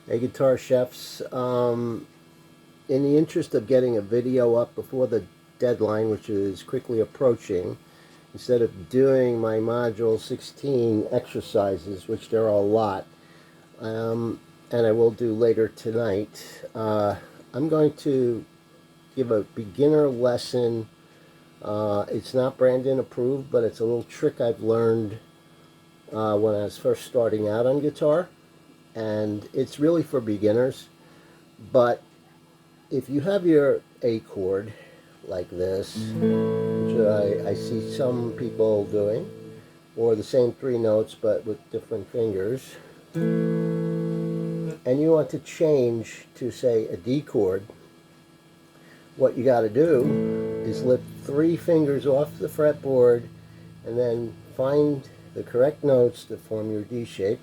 Hey, guitar chefs. In the interest of getting a video up before the deadline, which is quickly approaching, instead of doing my Module 16 exercises, which there are a lot, and I will do later tonight, I'm going to give a beginner lesson. It's not Brandon approved, but it's a little trick I've learned when I was first starting out on guitar. And it's really for beginners. But if you have your A chord like this, which I see some people doing, or the same three notes but with different fingers, and you want to change to, say, a D chord, what you got to do is lift three fingers off the fretboard and then find the correct notes to form your D shape.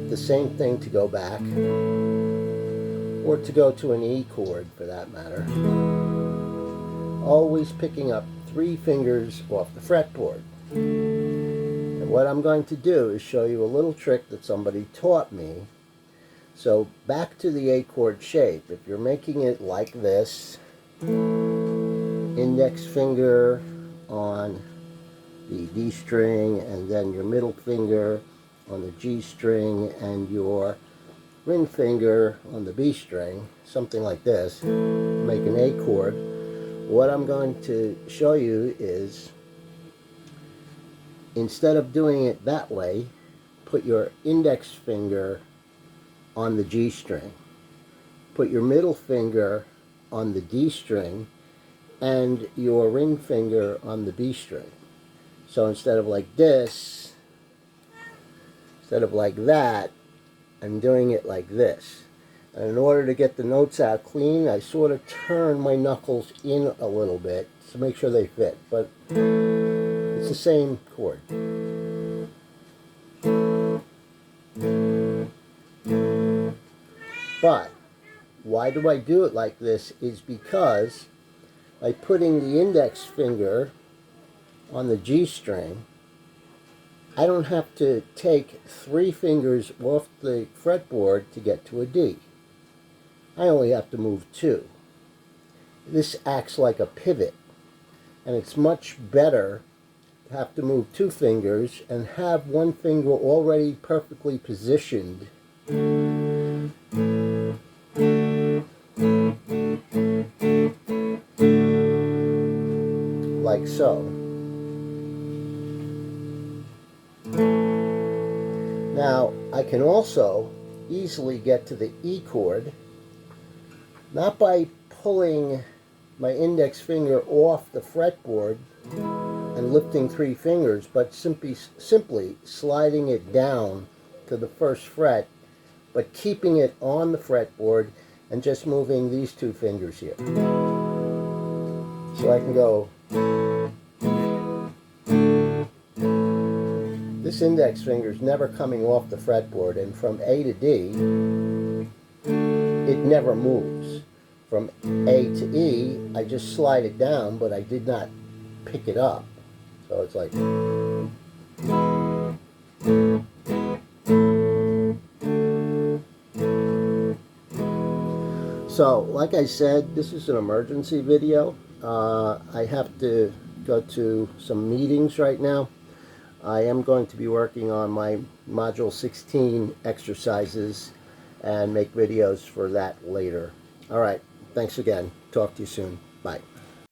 The same thing to go back, or to go to an E chord for that matter. Always picking up three fingers off the fretboard. And what I'm going to do is show you a little trick that somebody taught me. So back to the A chord shape. If you're making it like this, index finger on the D string, and then your middle finger on the G string, and your ring finger on the B string, something like this, make an A chord. What I'm going to show you is, instead of doing it that way, put your index finger on the G string, put your middle finger on the D string, and your ring finger on the B string. So instead of like this, instead of like that, I'm doing it like this. And in order to get the notes out clean, I sort of turn my knuckles in a little bit to make sure they fit. But it's the same chord. But why do I do it like this is because by putting the index finger on the G string, I don't have to take three fingers off the fretboard to get to a D. I only have to move two. This acts like a pivot, and it's much better to have to move two fingers and have one finger already perfectly positioned like so. Now, I can also easily get to the E chord, not by pulling my index finger off the fretboard and lifting three fingers, but simply sliding it down to the first fret, but keeping it on the fretboard and just moving these two fingers here. So I can go. This index finger is never coming off the fretboard, and from A to D, it never moves. From A to E, I just slide it down, but I did not pick it up. So it's like. So, like I said, this is an emergency video. I have to go to some meetings right now. I am going to be working on my Module 16 exercises and make videos for that later. All right, thanks again. Talk to you soon. Bye.